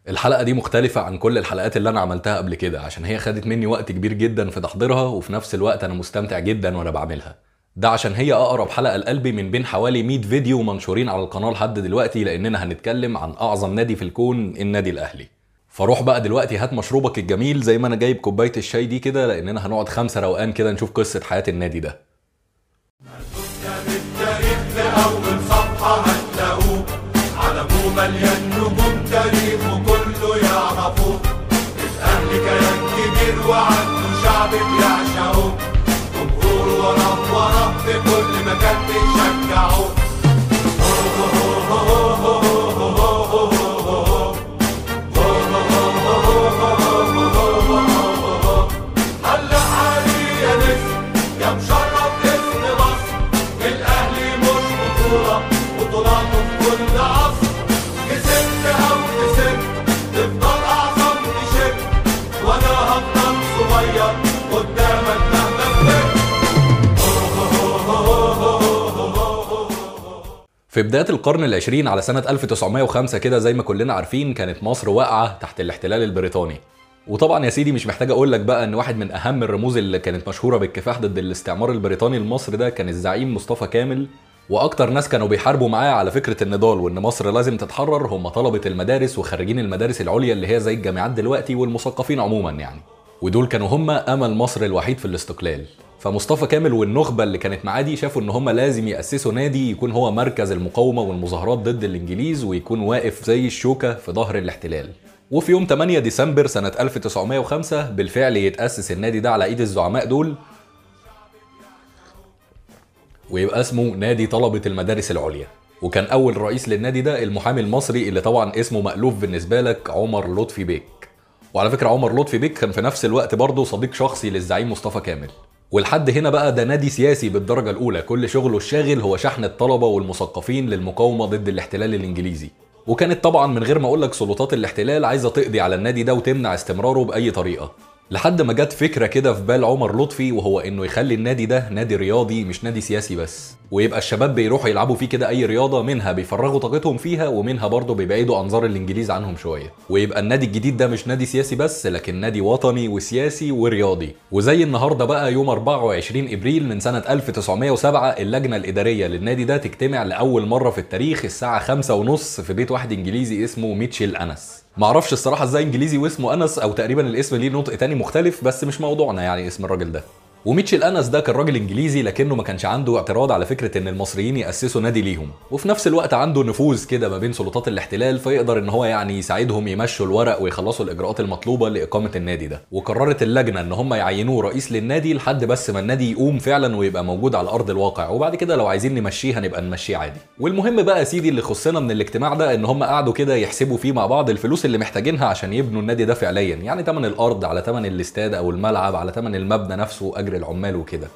الحلقة دي مختلفة عن كل الحلقات اللي أنا عملتها قبل كده عشان هي خدت مني وقت كبير جدا في تحضيرها، وفي نفس الوقت أنا مستمتع جدا وأنا بعملها. ده عشان هي أقرب حلقة لقلبي من بين حوالي 100 فيديو منشورين على القناة لحد دلوقتي، لأننا هنتكلم عن أعظم نادي في الكون، النادي الأهلي. فروح بقى دلوقتي هات مشروبك الجميل زي ما أنا جايب كوباية الشاي دي كده، لأننا هنقعد 5 روقان كده نشوف قصة حياة النادي ده. بالتاريخ لأول صفحة هتلاقوه علمه مليان نجوم تاريخه كله يعرفوه. الأهلي كيان كبير وعنده شعب بيعشقوه، جمهور وراه في كل مكان بيشجعوه. هلا علي يا نسر يا مشرف اسم مصر، الأهلي مش بطولة بطولاته في كل عصر. كسبت أو خسرت تفضل أعظم تيشيرت، وأنا هفضل صغير قدامك مهما كبرت. في بداية القرن العشرين على سنة 1905 كده زي ما كلنا عارفين، كانت مصر واقعة تحت الاحتلال البريطاني. وطبعا يا سيدي مش محتاج اقول لك بقى ان واحد من اهم الرموز اللي كانت مشهورة بالكفاح ضد الاستعمار البريطاني لمصر ده كان الزعيم مصطفى كامل. واكتر ناس كانوا بيحاربوا معاه على فكرة النضال وان مصر لازم تتحرر هم طلبة المدارس وخريجين المدارس العليا اللي هي زي الجامعات دلوقتي والمثقفين عموما يعني. ودول كانوا هم امل مصر الوحيد في الاستقلال. فمصطفى كامل والنخبة اللي كانت معاه دي شافوا ان هم لازم يأسسوا نادي يكون هو مركز المقاومة والمظاهرات ضد الانجليز، ويكون واقف زي الشوكة في ظهر الاحتلال. وفي يوم 8 ديسمبر سنة 1905 بالفعل يتأسس النادي ده على ايد الزعماء دول، ويبقى اسمه نادي طلبة المدارس العليا. وكان اول رئيس للنادي ده المحامي المصري اللي طبعا اسمه مألوف بالنسبة لك، عمر لطفي بيك. وعلى فكرة عمر لطفي بيك كان في نفس الوقت برضه صديق شخصي للزعيم مصطفى كامل. ولحد هنا بقى ده نادي سياسي بالدرجة الأولى، كل شغله الشاغل هو شحن الطلبة والمثقفين للمقاومة ضد الاحتلال الإنجليزي. وكانت طبعا من غير ما أقولك سلطات الاحتلال عايزة تقضي على النادي ده وتمنع استمراره بأي طريقة، لحد ما جت فكرة كده في بال عمر لطفي، وهو إنه يخلي النادي ده نادي رياضي مش نادي سياسي بس، ويبقى الشباب بيروحوا يلعبوا فيه كده أي رياضة، منها بيفرغوا طاقتهم فيها ومنها برضه بيبعدوا أنظار الإنجليز عنهم شوية. ويبقى النادي الجديد ده مش نادي سياسي بس، لكن نادي وطني وسياسي ورياضي. وزي النهارده بقى يوم 24 إبريل من سنة 1907 اللجنة الإدارية للنادي ده تجتمع لأول مرة في التاريخ الساعة 5:30 في بيت واحد إنجليزي اسمه ميتشيل أنس. معرفش الصراحة ازاي انجليزي واسمه انس، او تقريبا الاسم ليه نطق تاني مختلف، بس مش موضوعنا يعني اسم الراجل ده. وميتشيل انس ده كان راجل انجليزي لكنه ما كانش عنده اعتراض على فكرة ان المصريين يأسسوا نادي ليهم، وفي نفس الوقت عنده نفوذ كده ما بين سلطات الاحتلال، فيقدر ان هو يعني يساعدهم يمشوا الورق ويخلصوا الاجراءات المطلوبة لإقامة النادي ده. وقررت اللجنة ان هم يعينوه رئيس للنادي لحد بس ما النادي يقوم فعلا ويبقى موجود على ارض الواقع، وبعد كده لو عايزين نمشيه هنبقى نمشيه عادي. والمهم بقى يا سيدي اللي خصنا من الاجتماع ده ان هم قعدوا كده يحسبوا فيه مع بعض الفلوس اللي محتاجينها عشان يبنوا النادي ده فعليا، يعني ثمن الارض على ثمن الاستاد او الملعب على ثمن المبنى نفسه، اجر العمال وكده.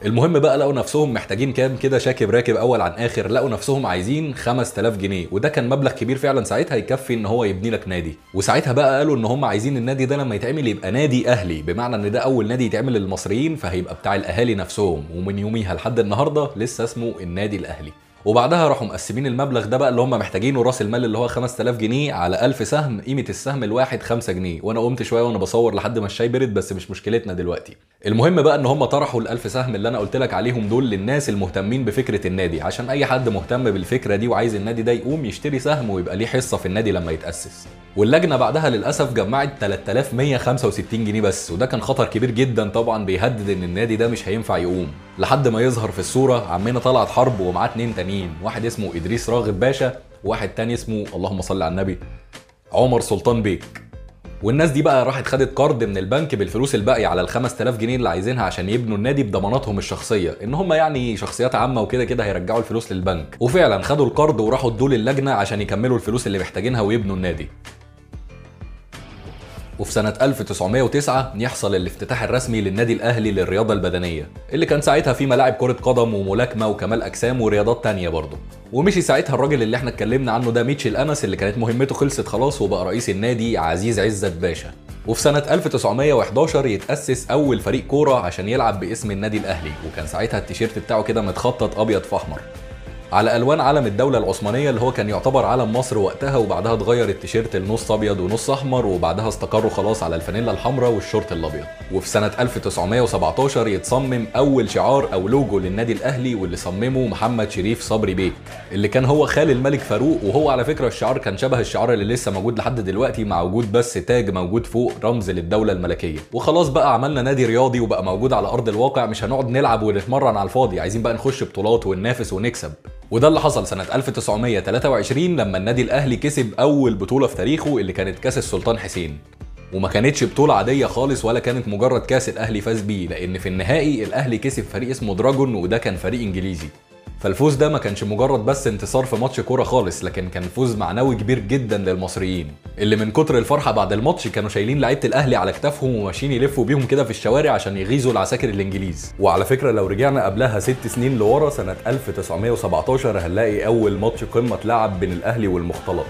المهم بقى لقوا نفسهم محتاجين كام كده، شاكب راكب اول عن اخر، لقوا نفسهم عايزين 5000 جنيه، وده كان مبلغ كبير فعلا ساعتها يكفي ان هو يبني لك نادي. وساعتها بقى قالوا ان هم عايزين النادي ده لما يتعمل يبقى نادي اهلي، بمعنى ان ده اول نادي يتعمل للمصريين، فهيبقى بتاع الاهالي نفسهم، ومن يوميها لحد النهارده لسه اسمه النادي الاهلي. وبعدها راحوا مقسمين المبلغ ده بقى اللي هم محتاجينه، راس المال اللي هو 5000 جنيه على 1000 سهم، قيمة السهم الواحد 5 جنيه. وانا قمت شوية وانا بصور لحد ما الشاي برد، بس مش مشكلتنا دلوقتي. المهم بقى ان هم طرحوا ال1000 سهم اللي انا قلت لك عليهم دول للناس المهتمين بفكرة النادي، عشان اي حد مهتم بالفكرة دي وعايز النادي ده يقوم يشتري سهم ويبقى ليه حصة في النادي لما يتأسس. واللجنة بعدها للأسف جمعت 3165 جنيه بس، وده كان خطر كبير جدا طبعا بيهدد ان النادي ده مش هينفع يقوم، لحد ما يظهر في الصورة عمنا طلعت حرب ومعاه 2 تانيين، واحد اسمه إدريس راغب باشا، وواحد تاني اسمه اللهم صل على النبي عمر سلطان بيك. والناس دي بقى راحت خدت قرض من البنك بالفلوس الباقية على ال 5000 جنيه اللي عايزينها عشان يبنوا النادي بضماناتهم الشخصية، ان هم يعني شخصيات عامة وكده كده هيرجعوا الفلوس للبنك. وفعلا خدوا القرض وراحوا ادوه للجنة عشان يكملوا الفلوس اللي محتاجينها ويبنوا النادي. وفي سنة 1909 يحصل الافتتاح الرسمي للنادي الأهلي للرياضة البدنية، اللي كان ساعتها فيه ملاعب كرة قدم وملاكمة وكمال أجسام ورياضات تانية برضه. ومشي ساعتها الراجل اللي احنا اتكلمنا عنه ده ميتشيل أنس، اللي كانت مهمته خلصت خلاص، وبقى رئيس النادي عزيز عزت باشا. وفي سنة 1911 يتأسس أول فريق كورة عشان يلعب باسم النادي الأهلي، وكان ساعتها التيشيرت بتاعه كده متخطط أبيض في أحمر. على الوان علم الدوله العثمانيه اللي هو كان يعتبر علم مصر وقتها، وبعدها اتغير التيشيرت لنص ابيض ونص احمر، وبعدها استقروا خلاص على الفانيلا الحمراء والشورت الابيض. وفي سنه 1917 يتصمم اول شعار او لوجو للنادي الاهلي، واللي صممه محمد شريف صبري بيك اللي كان هو خال الملك فاروق. وهو على فكره الشعار كان شبه الشعار اللي لسه موجود لحد دلوقتي، مع وجود بس تاج موجود فوق رمز للدوله الملكيه. وخلاص بقى عملنا نادي رياضي وبقى موجود على ارض الواقع، مش هنقعد نلعب ونتمرن على الفاضي، عايزين بقى نخش بطولات وننافس ونكسب. وده اللي حصل سنة 1923 لما النادي الأهلي كسب أول بطولة في تاريخه اللي كانت كاس السلطان حسين. وما كانتش بطولة عادية خالص ولا كانت مجرد كاس الأهلي فاز بيه، لأن في النهائي الأهلي كسب فريق اسمه دراجون، وده كان فريق إنجليزي. فالفوز ده ما كانش مجرد بس انتصار في ماتش كوره خالص، لكن كان فوز معنوي كبير جدا للمصريين اللي من كتر الفرحه بعد الماتش كانوا شايلين لعيبه الاهلي على كتافهم وماشيين يلفوا بيهم كده في الشوارع عشان يغيظوا العساكر الانجليز. وعلى فكره لو رجعنا قبلها 6 سنين لورا سنه 1917 هنلاقي اول ماتش قمه اتلعب بين الاهلي والمختلط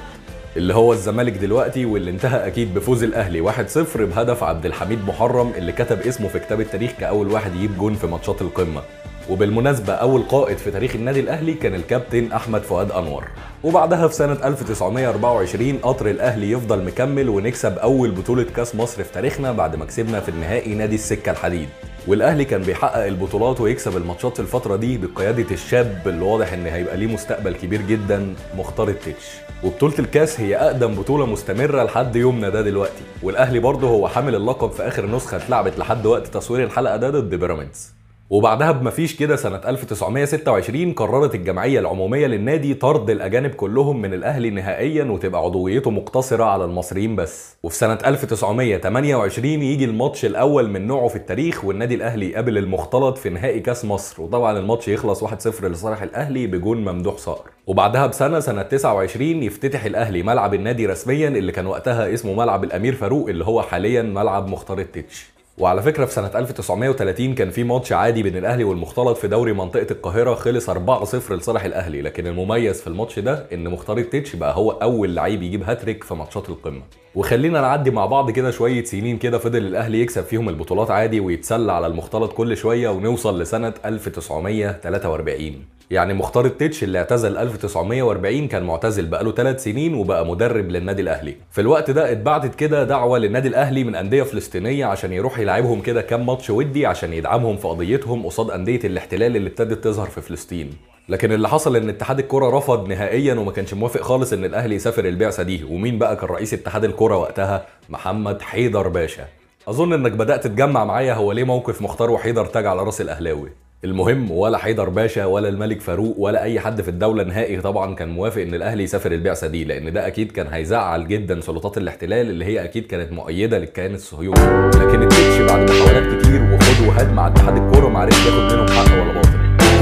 اللي هو الزمالك دلوقتي، واللي انتهى اكيد بفوز الاهلي 1-0 بهدف عبد الحميد محرم اللي كتب اسمه في كتاب التاريخ كاول واحد يجيب جون في ماتشات القمه. وبالمناسبة أول قائد في تاريخ النادي الأهلي كان الكابتن أحمد فؤاد أنور. وبعدها في سنة 1924 قطر الأهلي يفضل مكمل ونكسب أول بطولة كاس مصر في تاريخنا بعد ما كسبنا في النهائي نادي السكة الحديد. والأهلي كان بيحقق البطولات ويكسب الماتشات في الفترة دي بقيادة الشاب اللي واضح إن هيبقى ليه مستقبل كبير جدا، مختار التتش. وبطولة الكاس هي أقدم بطولة مستمرة لحد يومنا ده دلوقتي، والأهلي برضه هو حامل اللقب في آخر نسخة اتلعبت لحد وقت تصوير الحلقة ده ضد بيراميدز. وبعدها بمفيش كده سنة 1926 قررت الجمعية العمومية للنادي طرد الأجانب كلهم من الأهلي نهائيا وتبقى عضويته مقتصرة على المصريين بس. وفي سنة 1928 يجي الماتش الأول من نوعه في التاريخ والنادي الأهلي يقابل المختلط في نهائي كاس مصر، وطبعا الماتش يخلص 1-0 لصالح الأهلي بجون ممدوح صقر. وبعدها بسنة سنة 29 يفتتح الأهلي ملعب النادي رسميا اللي كان وقتها اسمه ملعب الأمير فاروق اللي هو حاليا ملعب مختار التتش. وعلى فكرة في سنة 1930 كان في ماتش عادي بين الأهلي والمختلط في دوري منطقة القاهرة خلص 4-0 لصالح الأهلي، لكن المميز في الماتش ده إن مختار التتش بقى هو أول لعيب يجيب هاتريك في ماتشات القمة. وخلينا نعدي مع بعض كده شوية سنين كده فضل الأهلي يكسب فيهم البطولات عادي ويتسلى على المختلط كل شوية، ونوصل لسنة 1943. يعني مختار التتش اللي اعتزل 1940 كان معتزل بقاله 3 سنين وبقى مدرب للنادي الاهلي. في الوقت ده اتبعتت كده دعوه للنادي الاهلي من انديه فلسطينيه عشان يروح يلعبهم كده كام ماتش ودي عشان يدعمهم في قضيتهم قصاد انديه الاحتلال اللي ابتدت تظهر في فلسطين. لكن اللي حصل ان اتحاد الكره رفض نهائيا وما كانش موافق خالص ان الاهلي يسافر البعثه دي. ومين بقى كان رئيس اتحاد الكره وقتها؟ محمد حيدر باشا. اظن انك بدات تتجمع معايا هو ليه موقف مختار وحيدر تاج على راس الاهلاوي. المهم ولا حيدر باشا ولا الملك فاروق ولا اي حد في الدوله نهائي طبعا كان موافق ان الاهلي يسافر البعثه دي، لان ده اكيد كان هيزعل جدا سلطات الاحتلال اللي هي اكيد كانت مؤيده للكيان الصهيوني. لكن التتش بعد محاولات كتير وخد وهات مع اتحاد الكوره ما عرفش ياخد منهم حق ولا باطل،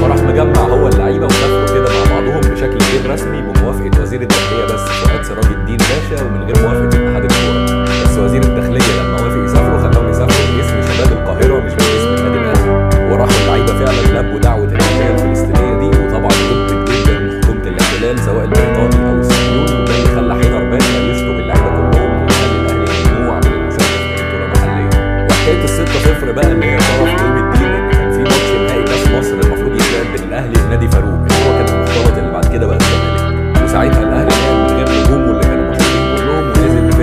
فراح مجمع هو اللعيبه وسافروا كده مع بعضهم بشكل غير رسمي بموافقه وزير الداخليه بس فؤاد سراج الدين باشا ومن غير موافقه اتحاد الكوره. بس وزير الداخليه لما وافق يسافروا خلاهم يسافروا باسم شباب القاهره مش باسم النادي الاهلي. وراحوا اللعيبه فعلا لبوا دعوه الجمعيه الفلسطينيه دي، وطبعا ضد جدا من حكومه الاحتلال سواء البريطاني او الصهيوني، وده اللي خلى حيدر باشا يشتم اللعيبه كلهم ويخلي الاهلي ممنوع من المشاركه في البطوله المحليه. وحكايه ال6-0 بقى اللي هي شرف علم الدين ان كان في ماتش نهائي كاس مصر المفروض يتلعب بين الاهلي ونادي فاروق اللي هو كان المختلط اللي بعد كده بقى الزمالك، وساعتها الاهلي لعب من غير نجومه اللي كانوا مشهورين كلهم ونزل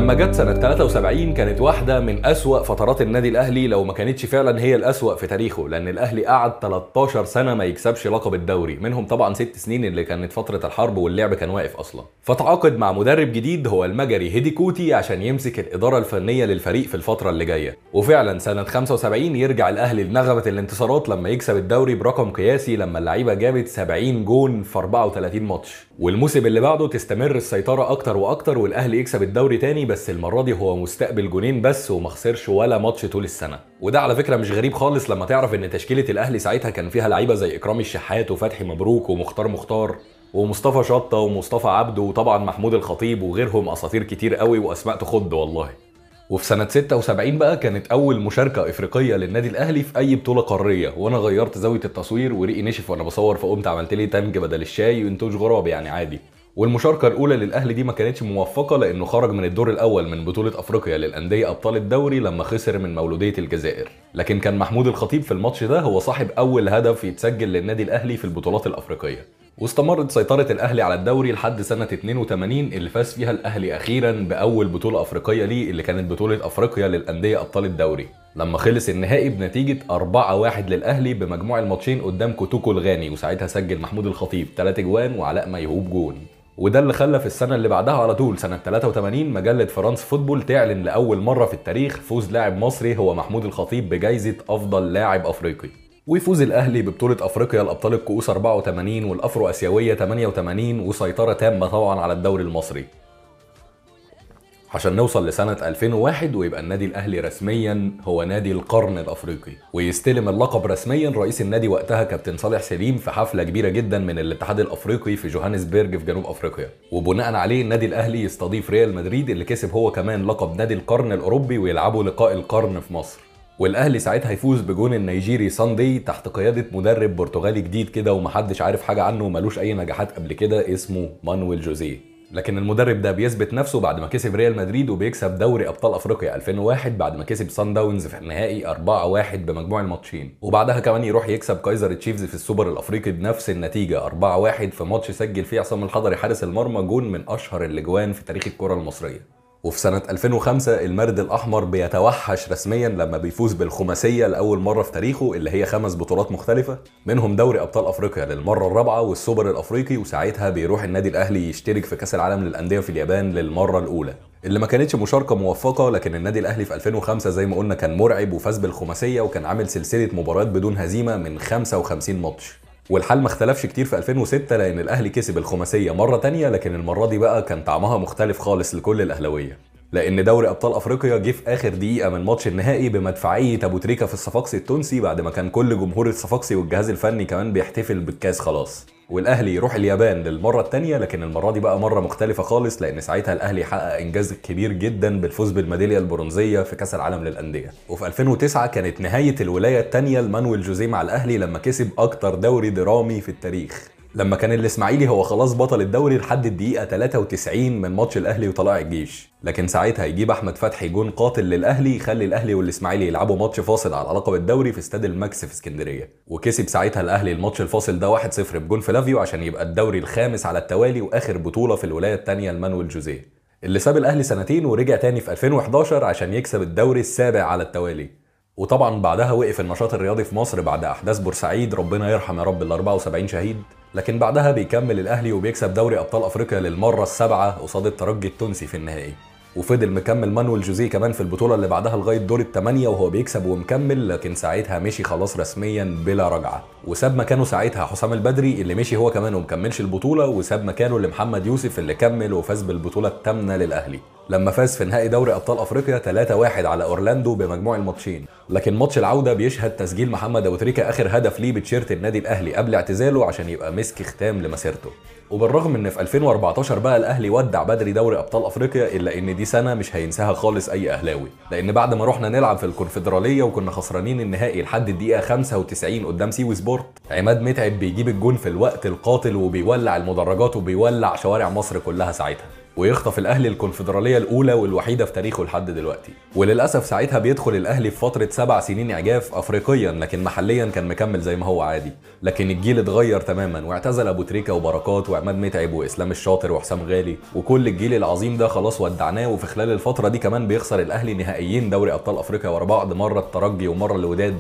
ولما جت سنة 73 كانت واحدة من أسوأ فترات النادي الأهلي، لو ما كانتش فعلا هي الأسوأ في تاريخه، لأن الأهلي قعد 13 سنة ما يكسبش لقب الدوري، منهم طبعا 6 سنين اللي كانت فترة الحرب واللعب كان واقف أصلا. فتعاقد مع مدرب جديد هو المجري هيدي كوتي عشان يمسك الإدارة الفنية للفريق في الفترة اللي جاية. وفعلا سنة 75 يرجع الأهلي لنغمة الانتصارات لما يكسب الدوري برقم قياسي، لما اللعيبة جابت 70 جون في 34 ماتش. والموسم اللي بعده تستمر السيطرة أكتر وأكتر والأهلي يكسب الدوري تاني، بس المرة دي هو مستقبل جونين بس وما خسرش ولا ماتش طول السنة. وده على فكرة مش غريب خالص لما تعرف ان تشكيلة الأهلي ساعتها كان فيها لعيبة زي إكرامي الشحات وفتحي مبروك ومختار ومصطفى شطة ومصطفى عبده وطبعا محمود الخطيب وغيرهم، أساطير كتير قوي وأسماء تخض والله. وفي سنة 76 بقى كانت أول مشاركة إفريقية للنادي الأهلي في أي بطولة قارية، وأنا غيرت زاوية التصوير وريقي نشف وأنا بصور، فقمت عملت لي تانج بدل الشاي وانتوج غراب يعني عادي. والمشاركة الأولى للأهلي دي ما كانتش موفقة لأنه خرج من الدور الأول من بطولة أفريقيا للأندية أبطال الدوري لما خسر من مولودية الجزائر، لكن كان محمود الخطيب في الماتش ده هو صاحب أول هدف يتسجل للنادي الأهلي في البطولات الأفريقية. واستمرت سيطرة الأهلي على الدوري لحد سنة 82 اللي فاز فيها الأهلي أخيرا بأول بطولة أفريقية ليه، اللي كانت بطولة أفريقيا للأندية أبطال الدوري، لما خلص النهائي بنتيجة 4-1 للأهلي بمجموع الماتشين قدام كوتوكو الغاني، وساعتها سجل محمود الخطيب 3 جوان وعلاء ميهوب جون. وده اللي خلى في السنة اللي بعدها على طول سنة 83 مجلة فرانس فوتبول تعلن لأول مرة في التاريخ فوز لاعب مصري هو محمود الخطيب بجائزة أفضل لاعب أفريقي. ويفوز الأهلي ببطولة أفريقيا الأبطال الكؤوس 84 والأفرو أسيوية 88 وسيطرة تامة طبعا على الدوري المصري، عشان نوصل لسنة 2001 ويبقى النادي الأهلي رسميا هو نادي القرن الأفريقي، ويستلم اللقب رسميا رئيس النادي وقتها كابتن صالح سليم في حفلة كبيرة جدا من الاتحاد الأفريقي في جوهانسبرج في جنوب أفريقيا. وبناء عليه النادي الأهلي يستضيف ريال مدريد اللي كسب هو كمان لقب نادي القرن الأوروبي ويلعبوا لقاء القرن في مصر. والاهلي ساعتها هيفوز بجون النيجيري ساندي تحت قياده مدرب برتغالي جديد كده ومحدش عارف حاجه عنه ومالوش اي نجاحات قبل كده، اسمه مانويل جوزيه. لكن المدرب ده بيثبت نفسه بعد ما كسب ريال مدريد وبيكسب دوري ابطال افريقيا 2001 بعد ما كسب سان داونز في النهائي 4-1 بمجموع الماتشين، وبعدها كمان يروح يكسب كايزر تشيفز في السوبر الافريقي بنفس النتيجه 4-1 في ماتش سجل فيه عصام الحضري حارس المرمى جون من اشهر الاجوان في تاريخ الكره المصريه. وفي سنة 2005 المارد الأحمر بيتوحش رسميا لما بيفوز بالخماسية لأول مرة في تاريخه اللي هي 5 بطولات مختلفة، منهم دوري أبطال أفريقيا للمرة الرابعة والسوبر الأفريقي، وساعتها بيروح النادي الأهلي يشترك في كأس العالم للأندية في اليابان للمرة الأولى اللي ما كانتش مشاركة موفقة. لكن النادي الأهلي في 2005 زي ما قلنا كان مرعب وفاز بالخماسية وكان عامل سلسلة مباريات بدون هزيمة من 55 ماتش. والحال ما اختلفش كتير في 2006 لان الاهلي كسب الخماسيه مره تانية، لكن المره دي بقى كان طعمها مختلف خالص لكل الاهلاويه، لان دوري ابطال افريقيا جه في اخر دقيقه من ماتش النهائي بمدفعيه ابو تريكه في الصفاقسي التونسي بعد ما كان كل جمهور الصفاقسي والجهاز الفني كمان بيحتفل بالكاس خلاص. والاهلي يروح اليابان للمره الثانيه، لكن المره دي بقى مره مختلفه خالص لان ساعتها الاهلي حقق انجاز كبير جدا بالفوز بالميداليه البرونزيه في كاس العالم للانديه. وفي 2009 كانت نهايه الولايه الثانيه لمانويل جوزيه مع الاهلي لما كسب اكتر دوري درامي في التاريخ، لما كان الاسماعيلي هو خلاص بطل الدوري لحد الدقيقه 93 من ماتش الاهلي وطلائع الجيش، لكن ساعتها يجيب احمد فتحي جون قاتل للاهلي يخلي الاهلي والاسماعيلي يلعبوا ماتش فاصل على لقب الدوري في استاد الماكس في اسكندريه، وكسب ساعتها الاهلي الماتش الفاصل ده 1-0 بجون فلافيو عشان يبقى الدوري الخامس على التوالي واخر بطوله في الولايه الثانيه لمانويل جوزيه، اللي ساب الاهلي سنتين ورجع تاني في 2011 عشان يكسب الدوري السابع على التوالي. وطبعا بعدها وقف النشاط الرياضي في مصر بعد احداث بورسعيد، ربنا يرحم يا رب ال 74 شهيد، لكن بعدها بيكمل الاهلي وبيكسب دوري ابطال افريقيا للمره السابعه قصاد الترجي التونسي في النهائي. وفضل مكمل مانويل جوزيه كمان في البطوله اللي بعدها لغايه دور الثمانيه وهو بيكسب ومكمل، لكن ساعتها مشي خلاص رسميا بلا رجعه، وساب مكانه ساعتها حسام البدري اللي مشي هو كمان ومكملش البطوله، وساب مكانه لمحمد يوسف اللي كمل وفاز بالبطوله الثامنه للاهلي لما فاز في نهائي دوري ابطال افريقيا 3-1 على اورلاندو بمجموع الماتشين. لكن ماتش العوده بيشهد تسجيل محمد ابو تريكه اخر هدف ليه بتيشيرت النادي الاهلي قبل اعتزاله عشان يبقى مسك ختام لمسيرته. وبالرغم ان في 2014 بقى الاهلي ودع بدري دوري ابطال افريقيا، الا ان دي سنه مش هينساها خالص اي اهلاوي، لان بعد ما رحنا نلعب في الكونفدراليه وكنا خسرانين النهائي لحد الدقيقه 95 قدام سيوي سبورت، عماد متعب بيجيب الجون في الوقت القاتل وبيولع المدرجات وبيولع شوارع مصر كلها ساعتها. ويخطف الاهلي الكونفدراليه الاولى والوحيده في تاريخه لحد دلوقتي. وللاسف ساعتها بيدخل الاهلي في فتره 7 سنين اعجاف افريقيا، لكن محليا كان مكمل زي ما هو عادي. لكن الجيل اتغير تماما، واعتزل ابو تريكه وبركات وعماد متعب واسلام الشاطر وحسام غالي، وكل الجيل العظيم ده خلاص ودعناه. وفي خلال الفتره دي كمان بيخسر الاهلي نهائيين دوري ابطال افريقيا ورا بعض، مره الترجي ومره الوداد،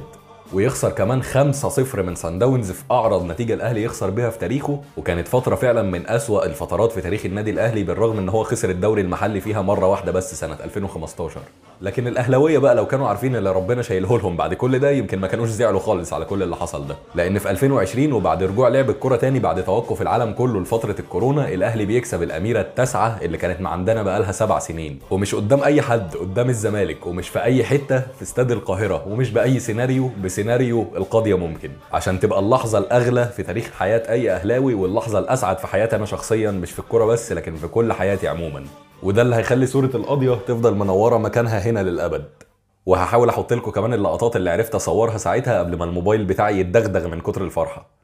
ويخسر كمان 5-0 من سان داونز في اعرض نتيجه الاهلي يخسر بيها في تاريخه. وكانت فتره فعلا من اسوأ الفترات في تاريخ النادي الاهلي، بالرغم ان هو خسر الدوري المحلي فيها مره واحده بس سنه 2015. لكن الاهلاويه بقى لو كانوا عارفين اللي ربنا شايله لهم بعد كل ده، يمكن ما كانوش زعلوا خالص على كل اللي حصل ده. لان في 2020 وبعد رجوع لعب الكره تاني بعد توقف العالم كله لفتره الكورونا، الاهلي بيكسب الاميره التاسعه اللي كانت عندنا بقالها 7 سنين، ومش قدام اي حد، قدام الزمالك، ومش في اي حته، في استاد القاهره، ومش باي سيناريو، بسيناريو القضيه ممكن، عشان تبقى اللحظه الاغلى في تاريخ حياه اي اهلاوي، واللحظه الاسعد في حياتي انا شخصيا، مش في الكوره بس لكن في كل حياتي عموما. وده اللي هيخلي صوره القضيه تفضل منوره مكانها هنا للابد. وهحاول احط لكم كمان اللقطات اللي عرفت اصورها ساعتها قبل ما الموبايل بتاعي يتدغدغ من كتر الفرحه.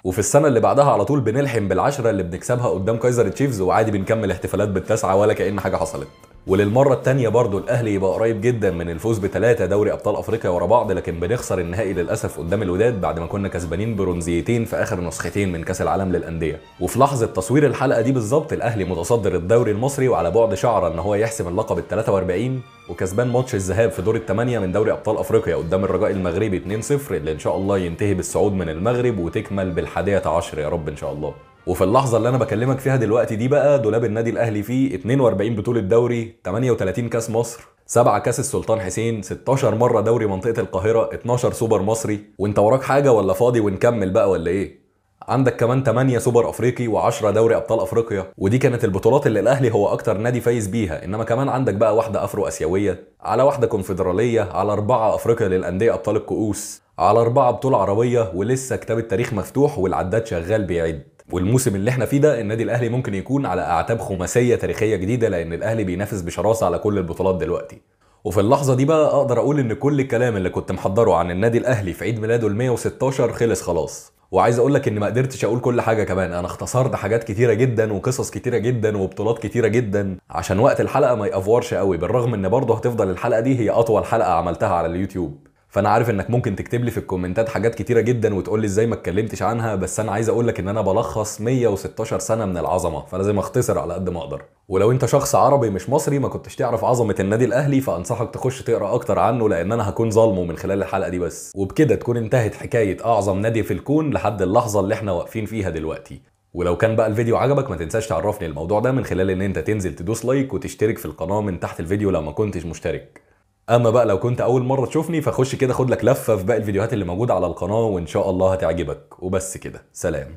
وفي السنه اللي بعدها على طول بنلحم بالعشره اللي بنكسبها قدام كايزر تشيفز، وعادي بنكمل احتفالات بالتاسعه ولا كأن حاجه حصلت. وللمره الثانيه برضو الاهلي يبقى قريب جدا من الفوز ب3 دوري ابطال افريقيا ورا بعض، لكن بنخسر النهائي للاسف قدام الوداد بعد ما كنا كسبانين برونزيتين في اخر نسختين من كاس العالم للانديه. وفي لحظه تصوير الحلقه دي بالظبط الاهلي متصدر الدوري المصري وعلى بعد شعره ان هو يحسم اللقب ال43، وكسبان ماتش الذهاب في دور الثمانيه من دوري ابطال افريقيا قدام الرجاء المغربي 2-0، اللي ان شاء الله ينتهي بالصعود من المغرب وتكمل بال11 يا رب ان شاء الله. وفي اللحظه اللي انا بكلمك فيها دلوقتي دي بقى دولاب النادي الاهلي فيه 42 بطوله دوري، 38 كاس مصر، 7 كاس السلطان حسين، 16 مره دوري منطقه القاهره، 12 سوبر مصري. وانت وراك حاجه ولا فاضي ونكمل بقى ولا ايه؟ عندك كمان 8 سوبر افريقي و10 دوري ابطال افريقيا، ودي كانت البطولات اللي الاهلي هو اكتر نادي فايز بيها. انما كمان عندك بقى واحده افرو اسيويه، على واحده كونفدراليه، على 4 افريقيا للانديه ابطال الكؤوس، على 4 بطوله عربيه، ولسه كتاب التاريخ مفتوح والعداد شغال بيعد. والموسم اللي احنا فيه ده النادي الاهلي ممكن يكون على اعتاب خماسيه تاريخيه جديده، لان الاهلي بينافس بشراسه على كل البطولات دلوقتي. وفي اللحظه دي بقى اقدر اقول ان كل الكلام اللي كنت محضره عن النادي الاهلي في عيد ميلاده ال116 خلص خلاص. وعايز اقول لك ان ما قدرتش اقول كل حاجه كمان، انا اختصرت حاجات كتيره جدا وقصص كتيره جدا وبطولات كتيره جدا عشان وقت الحلقه ما يأفورش قوي، بالرغم ان برضه هتفضل الحلقه دي هي اطول حلقه عملتها على اليوتيوب. فانا عارف انك ممكن تكتب لي في الكومنتات حاجات كتيره جدا وتقول لي ازاي ما اتكلمتش عنها، بس انا عايز اقول لك ان انا بلخص 116 سنه من العظمه، فلازم اختصر على قد ما اقدر. ولو انت شخص عربي مش مصري ما كنتش تعرف عظمه النادي الاهلي، فانصحك تخش تقرا اكتر عنه، لان انا هكون ظالمه من خلال الحلقه دي بس. وبكده تكون انتهت حكايه اعظم نادي في الكون لحد اللحظه اللي احنا واقفين فيها دلوقتي. ولو كان بقى الفيديو عجبك ما تنساش تعرفني الموضوع ده من خلال ان انت تنزل تدوس لايك وتشترك في القناه من تحت الفيديو لو ما كنتش مشترك. اما بقى لو كنت اول مره تشوفني فخش كده خد لك لفه في باقي الفيديوهات اللي موجوده على القناه، وان شاء الله هتعجبك. وبس كده، سلام.